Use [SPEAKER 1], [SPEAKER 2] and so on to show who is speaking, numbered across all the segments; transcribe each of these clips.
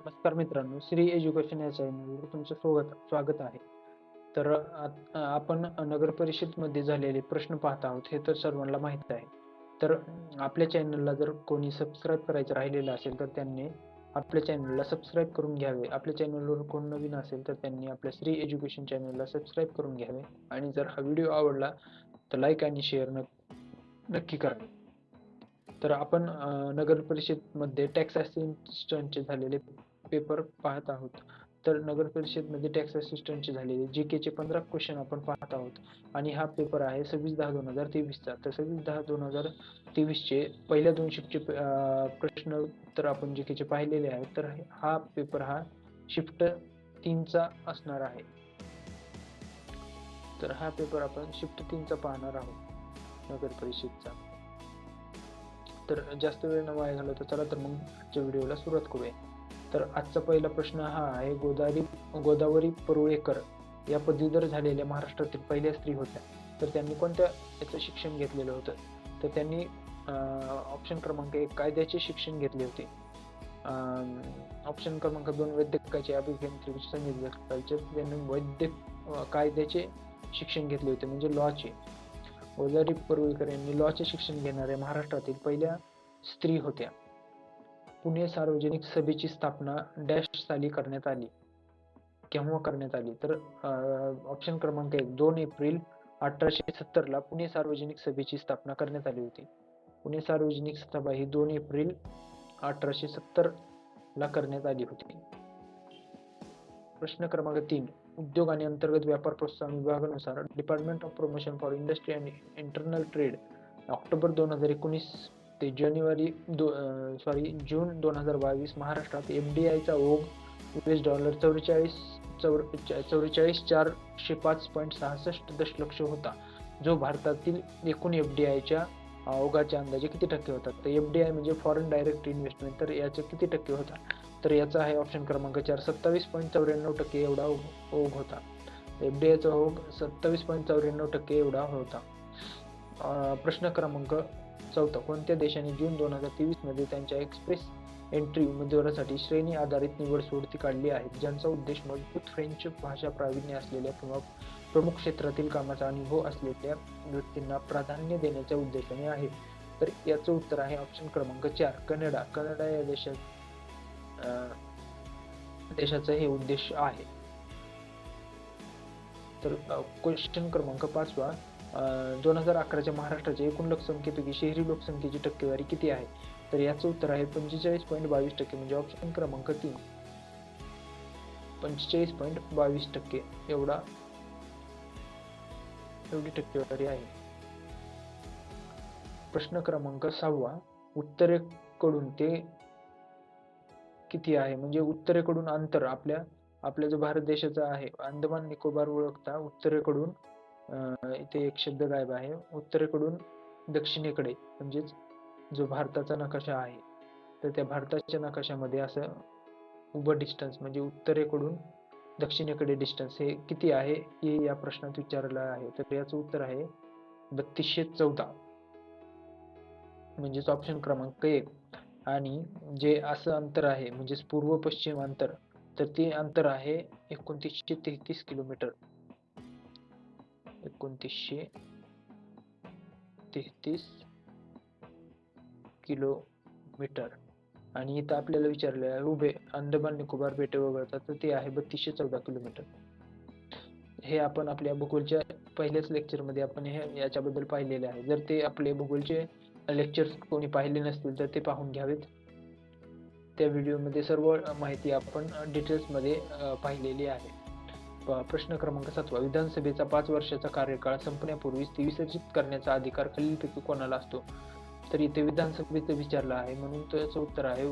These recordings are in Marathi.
[SPEAKER 1] नमस्कार मित्रांनो, श्री एज्युकेशन या चॅनलवर तुमचं स्वागत आहे. तर आपण नगर परिषदमध्ये झालेले प्रश्न पाहत आहोत, हे तर सर्वांना माहीत आहे. तर आपल्या चॅनलला जर कोणी सबस्क्राईब करायचं राहिलेलं असेल, तर त्यांनी आपल्या चॅनलला सबस्क्राईब करून घ्यावे. आपल्या चॅनलवर कोण नवीन असेल, तर त्यांनी आपल्या श्री एज्युकेशन चॅनलला सबस्क्राईब करून घ्यावे आणि जर हा व्हिडिओ आवडला, तर लाईक आणि शेअर नक्की करावे. तर आपण नगर परिषदमध्ये टॅक्स असिस्टंटचे झालेले पेपर पाहत आहोत. तर नगर परिषदमध्ये टॅक्स असिस्टंटचे झालेले जीकेचे 15 क्वेश्चन आपण पाहत आहोत आणि हा पेपर आहे 26/10/2023चा. तर 26/10/2023चे पहिल्या 2 शिफ्टचे प्रश्न तर आपण जीकेचे पाहिलेले आहेत. तर हा पेपर शिफ्ट 3चा असणार आहे. तर हा पेपर आपण शिफ्ट 3चा पाहणार आहोत नगर परिषदचा. तर जास्त वेळ न वाया घालवता चला तर मग आजच्या व्हिडिओला सुरुवात करूया. तर आजचा पहिला प्रश्न हा आहे, गोदावरी परुळेकर या पदवीधर झालेल्या महाराष्ट्रातील पहिल्या स्त्री होत्या. तर त्यांनी कोणत्या याचं शिक्षण घेतलेलं होतं? तर त्यांनी ऑप्शन क्रमांक 1 कायद्याचे शिक्षण घेतले होते. ऑप्शन क्रमांक 2 वैद्यकाचे, अभियांत्रिकी, संगीत, त्यांनी कायद्याचे शिक्षण घेतले होते म्हणजे लॉचे. गोदावरी परुळेकर यांनी लॉचे शिक्षण घेणाऱ्या महाराष्ट्रातील पहिल्या स्त्री होत्या. पुणे सार्वजनिक सभेची स्थापना डॅश साली करण्यात आली? केव्हा करण्यात आली? तर ऑप्शन क्रमांक 1 2 एप्रिल 1870 ला पुणे सार्वजनिक सभेची स्थापना करण्यात आली होती. पुणे सार्वजनिक सभा ही 2 एप्रिल 1870 ला करण्यात आली होती. प्रश्न क्रमांक 3 उद्योग आणि अंतर्गत व्यापार प्रोत्साहन विभागानुसार department of promotion for industry and internal trade October 2019 ते जून 2022 महाराष्ट्रात एफडीआयचा ओघ $44,405.66 दशलक्ष होता, जो भारतातील एकूण एफडीआयच्या ओघाच्या अंदाजे किती टक्के होता? तर एफडीआय म्हणजे फॉरेन डायरेक्ट इन्व्हेस्टमेंट, तर याचे किती टक्के होता? तर याचा आहे ऑप्शन क्रमांक 4 27.94% एवढा ओघ होता. एफडीआयचा ओघ 27.94% एवढा होता. प्रश्न क्रमांक 4 कोणत्या देशाने जून 2023 मध्ये त्यांच्या एक्सप्रेस एंट्री उमेदवारासाठी श्रेणी आधारित निवड सोडती काढली आहे, ज्यांचा उद्देश मजबूत फ्रेंच भाषा प्रावीण्य असलेल्या किंवा प्रमुख क्षेत्रातील कामाचा अनुभव असलेल्या व्यक्तींना प्राधान्य देण्याच्या उद्देशाने आहे? तर याचं उत्तर आहे ऑप्शन क्रमांक 4 कॅनडा. कॅनडा या देशाचा हे उद्देश आहे. तर क्वेश्चन क्रमांक 5 2011च्या महाराष्ट्राच्या एकूण लोकसंख्येपैकी शहरी लोकसंख्येची टक्केवारी किती आहे? तर याचं उत्तर आहे 45.22% म्हणजे ऑप्शन क्रमांक 3 45.22% एवढी टक्केवारी आहे. प्रश्न क्रमांक 6 उत्तरेकडून ते किती आहे? म्हणजे उत्तरेकडून अंतर आपल्या जो भारत देशाचा आहे, अंदमान निकोबार ओळखता उत्तरेकडून इथे एक शब्द गायब आहे. उत्तरेकडून दक्षिणेकडे म्हणजेच जो भारताचा नकाशा आहे, तर त्या भारताच्या नकाशामध्ये असं उभं डिस्टन्स म्हणजे उत्तरेकडून दक्षिणेकडे डिस्टन्स हे किती आहे हे या प्रश्नात विचारलं आहे. तर याचं उत्तर आहे 3214 म्हणजेच ऑप्शन क्रमांक 1. आणि जे असं अंतर आहे म्हणजेच पूर्व पश्चिम अंतर, तर ते अंतर आहे 2933 किलोमीटर. 2933 किलोमीटर. आणि इथं आपल्याला विचारले आहे उभे अंदमान निकोबार बेटे वगळता, तर ते आहे 3214 किलोमीटर. हे आपण आपल्या भूगोलच्या पहिल्याच लेक्चरमध्ये आपण याच्याबद्दल पाहिलेले आहे. जर ते आपले भूगोलचे लेक्चर्स कोणी पाहिले नसतील तर ते पाहून घ्यावेत. त्या व्हिडिओमध्ये सर्व माहिती आपण डिटेल्समध्ये पाहिलेली आहे. प्रश्न क्रमांक 7 विधानसभेचा 5 वर्षाचा कार्यकाळ संपण्यापूर्वीच ती विसर्जित करण्याचा अधिकार खालीलपैकी कोणाला असतो? तर इथे विधानसभेचं विचारलं आहे, म्हणून त्याचं उत्तर आहे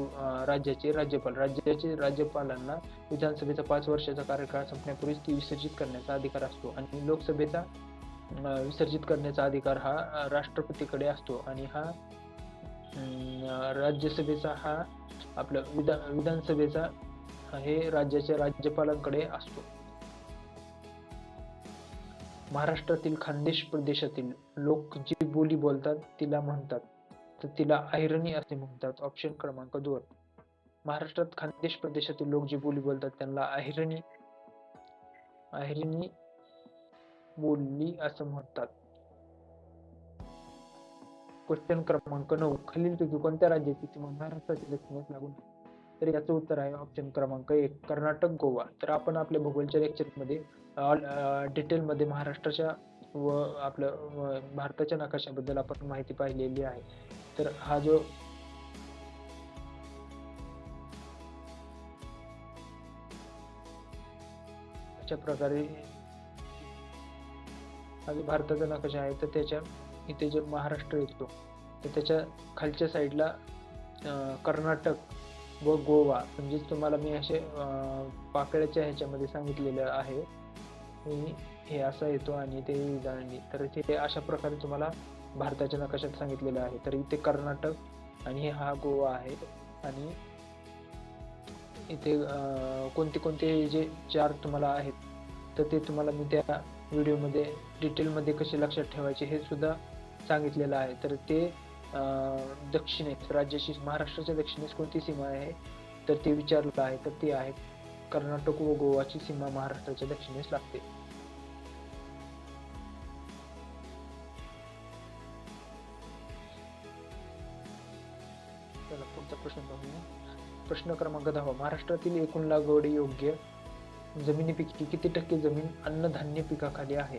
[SPEAKER 1] राज्याचे राज्यपाल. राज्याचे राज्यपालांना विधानसभेचा 5 वर्षाचा कार्यकाळ संपण्यापूर्वीच ती विसर्जित करण्याचा अधिकार असतो. आणि लोकसभेचा विसर्जित करण्याचा अधिकार हा राष्ट्रपतीकडे असतो. आणि राज्यसभेचा आपल्या विधानसभेचा हे राज्याच्या राज्यपालांकडे असतो. महाराष्ट्रातील खानदेश प्रदेशातील लोक जी बोली बोलतात तिला म्हणतात, तर तिला अहिरणी असे म्हणतात. ऑप्शन क्रमांक 2 महाराष्ट्रात खानदेश प्रदेशातील लोक जी बोली बोलतात त्यांना अहिरणी बोली असं म्हणतात. क्वेश्चन क्रमांक 9, खालीलपैकी कोणत्या राज्याची सीमा महाराष्ट्राच्या दक्षिणेस लागून आहे? तर याचं उत्तर आहे ऑप्शन क्रमांक 1, कर्नाटक, गोवा. तर आपण आपल्या भूगोलच्या लेक्चरमध्ये डिटेलमध्ये महाराष्ट्राच्या व भारताच्या नकाशाबद्दल आपण माहिती पाहिलेली आहे. तर हा जो अशा प्रकारे हा जो भारताचा नकाशा आहे तर त्याच्या इथे जो महाराष्ट्र येतो तर त्याच्या खालच्या साईडला कर्नाटक व गोवा म्हणजे तुम्हाला मी असे पाकळ्याच्या ह्याच्यामध्ये सांगितलेलं आहे. हे असा येतो आणि ते जाणली. तर ते अशा प्रकारे तुम्हाला भारताच्या नकाशात सांगितलेलं आहे. तर इथे कर्नाटक आणि हा गोवा आहे आणि इथे कोणते कोणते जे चार तुम्हाला आहेत तर ते तुम्हाला मी त्या व्हिडिओमध्ये डिटेलमध्ये कसे लक्षात ठेवायचे हे सुद्धा सांगितलेलं आहे. तर ते दक्षिणेस राज्याची महाराष्ट्राच्या दक्षिणेस कोणती सीमा आहे तर ते विचारलं आहे. तर ती आहे कर्नाटक व गोवाची सीमा महाराष्ट्राच्या दक्षिणेस लागते. चला पुढचा प्रश्न बघूया. प्रश्न क्रमांक 10, महाराष्ट्रातील एकूण लागवड योग्य जमिनीपैकी किती टक्के जमीन अन्नधान्य पिकाखाली आहे?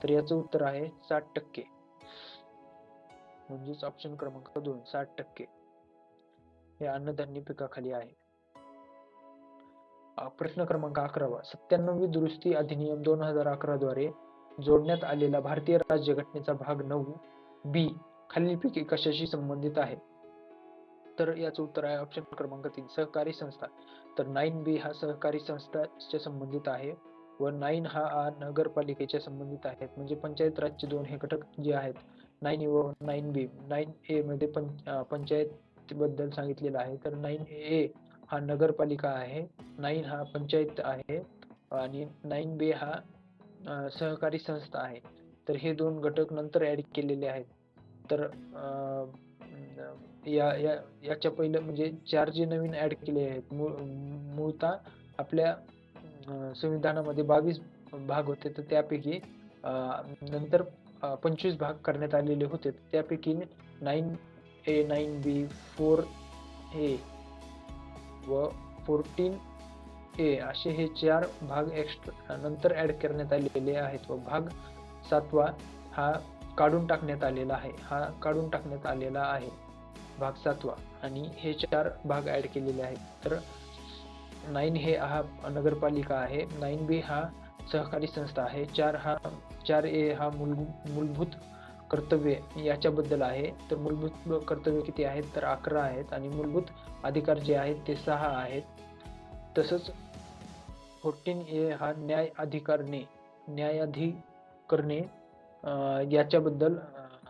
[SPEAKER 1] तर याचं उत्तर आहे 60%. म्हणजेच ऑप्शन क्रमांक 2, 60% हे अन्नधान्य पिकाखाली आहे. प्रश्न क्रमांक 11, 97वी दुरुस्ती अधिनियम 2011 द्वारे जोडण्यात आलेला भारतीय राज्यघटनेचा भाग 9 बी खालीलपैकी कशाशी संबंधित आहे? तर याचं उत्तर आहे ऑप्शन क्रमांक 3, सहकारी संस्था. तर 9B हा सहकारी संस्थांच्या संबंधित आहे व 9 हा नगरपालिकेच्या संबंधित आहेत. म्हणजे पंचायत राजचे दोन हे घटक जे आहेत 9A व 9B. 9A मध्ये पंचायत बद्दल सांगितलेलं आहे. तर 9A हा नगरपालिका आहे, 9 हा पंचायत आहे आणि 9B हा सहकारी संस्था आहे. तर हे दोन घटक नंतर ऍड केलेले आहेत. तर याच्या पहिलं म्हणजे 4 जे नवीन ऍड केले आहेत मूळतः आपल्या संविधानामध्ये 22 भाग होते तर त्यापैकी नंतर 25 भाग करण्यात आलेले होते. त्यापैकी 9A, 9B, 4A व 14A असे हे 4 भाग एक्स्ट्रा नंतर ऍड करण्यात आलेले आहेत व भाग 7वा हा काढून टाकण्यात आलेला आहे. भाग 7वा आणि हे 4 भाग ऍड केलेले आहेत. तर 9 हा नगरपालिका आहे, 9B हा सहकारी संस्था आहे, 4A हा मूलभूत कर्तव्य याच्याबद्दल आहे. तर मूलभूत कर्तव्य किती आहेत तर 11 आहेत आणि मूलभूत अधिकार जे आहेत ते 6 आहेत. तसंच 14A हा न्यायाधिकरणे याच्याबद्दल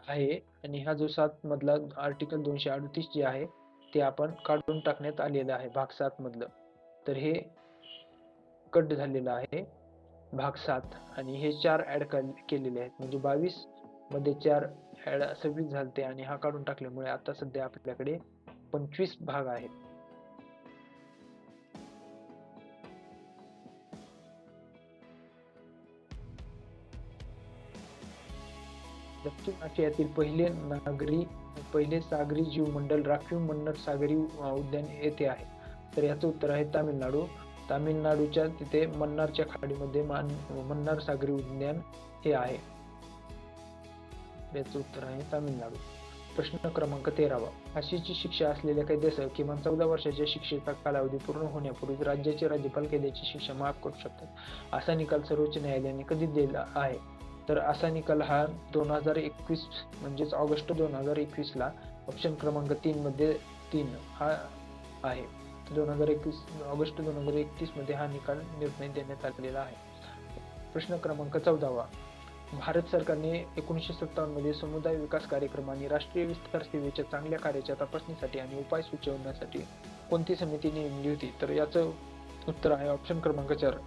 [SPEAKER 1] आहे आणि हा जो 7 मधला आर्टिकल 238 जे आहे ते आपण काढून टाकण्यात आलेलं आहे भाग 7 मधलं. तर हे कट झालेलं आहे भाग 7 आणि हे 4 ऍड केलेले आहेत. म्हणजे 22 मध्ये 4 ऍड 26 झालते आणि हा काढून टाकल्यामुळे आता सध्या आपल्याकडे 25 भाग आहेत. दक्षिण आशियातील पहिले सागरी जीवमंडल राखीव मन्नार सागरी उद्यान येथे आहे. तर याचं उत्तर आहे तामिळनाडू. तामिळनाडूच्या तिथे मन्नारच्या खाडीमध्ये मन्नार सागरी उद्यान हे आहे. याचं उत्तर आहे तामिळनाडू. प्रश्न क्रमांक 13, फाशीची शिक्षा असलेल्या कैद्यासह किमान 14 वर्षाच्या शिक्षेचा कालावधी पूर्ण होण्यापूर्वीच राज्याचे राज्यपाल कैद्याची शिक्षा माफ करू शकतात. असा निकाल सर्वोच्च न्यायालयाने कधी दिला आहे? तर असा निकाल हा 2021 म्हणजेच ऑगस्ट 2021 ला ऑप्शन क्रमांक 3 मध्ये 3 हा आहे. ऑगस्ट 2021 मध्ये हा निर्णय देण्यात आलेला आहे. प्रश्न क्रमांक 14, भारत सरकारने 1957 मध्ये समुदाय विकास कार्यक्रम आणि राष्ट्रीय विस्तार सेवेच्या चांगल्या कार्याच्या तपासणीसाठी आणि उपाय सुचवण्यासाठी कोणती समिती नेमली होती? तर याचं उत्तर आहे ऑप्शन क्रमांक 4,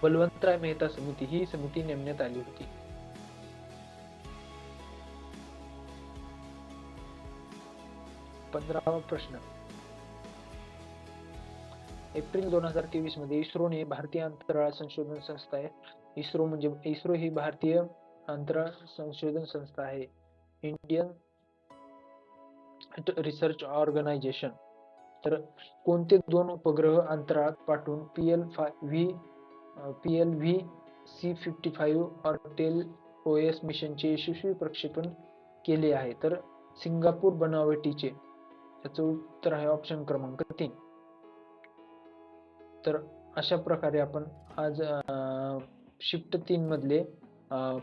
[SPEAKER 1] बलवंतराय मेहता समिती. ही समिती नेमण्यात आली होती. 15वा प्रश्न, एप्रिल 2023 मध्ये इस्रोने भारतीय अंतराळ संशोधन संस्था आहे. इस्रो ही भारतीय अंतराळ संशोधन संस्था आहे. Indian research organisation. तर कोणते 2 उपग्रह अंतराळात पाठवून PLV C55 ऑर्बिटल OS मिशनचे यशस्वी प्रक्षेपण केले आहे? तर सिंगापूर बनावटीचे. याचं उत्तर आहे ऑप्शन क्रमांक 3. तर अशा प्रकारे आपण आज शिफ्ट 3 मधले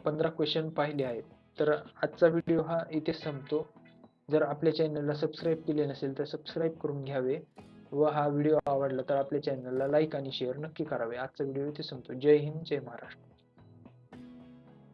[SPEAKER 1] 15 क्वेश्चन पाहिले आहेत. तर आजचा व्हिडिओ हा इथे संपतो. जर आपल्या चॅनलला सबस्क्राईब केले नसेल तर सबस्क्राईब करून घ्यावे व हा व्हिडिओ आवडला तर आपल्या चॅनलला लाईक आणि शेअर नक्की करावे. आजचा व्हिडिओ इथे संपतो. जय हिंद, जय महाराष्ट्र.